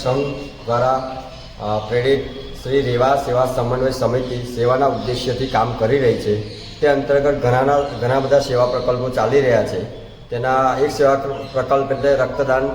સંઘ દ્વારા પ્રેરિત શ્રી રેવા સેવા સમન્વય સમિતિ સેવાના ઉદ્દેશ્યથી કામ કરી રહી છે। તે અંતર્ગત ઘણા બધા સેવા પ્રકલ્પો ચાલી રહ્યા છે। તેના એક સેવા પ્રકલ્પ એટલે રક્તદાન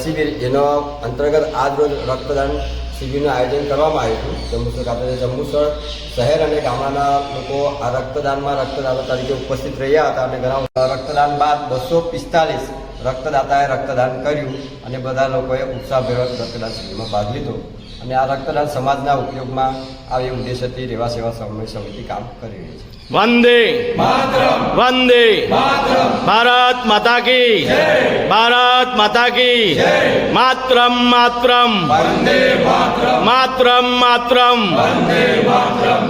શિબિર, એનો અંતર્ગત આજ રોજ રક્તદાન શિબિરનું આયોજન કરવામાં આવ્યું હતું। જંબુસર ખાતે જંબુસર શહેર અને ગામડાના લોકો આ રક્તદાતા તરીકે ઉપસ્થિત રહ્યા હતા અને ઘણા રક્તદાન બાદ 245 રક્તદાતાએ રક્તદાન કર્યું અને બધા લોકોએ ઉત્સાહભેર રક્તદાન શિબિરમાં ભાગ લીધો અને આ રક્તદાન સમાજના ઉપયોગમાં આવે ઉદ્દેશ્યથી રેવા સેવા સમન્વય સમિતિ કામ કરી રહી છે। વંદે માતરમ, વંદે માતરમ, ભારત માતા કી જય, ભારત માતા કી જય, માતરમ માતરમ, વંદે માતરમ, માતરમ માતરમ, વંદે માતરમ।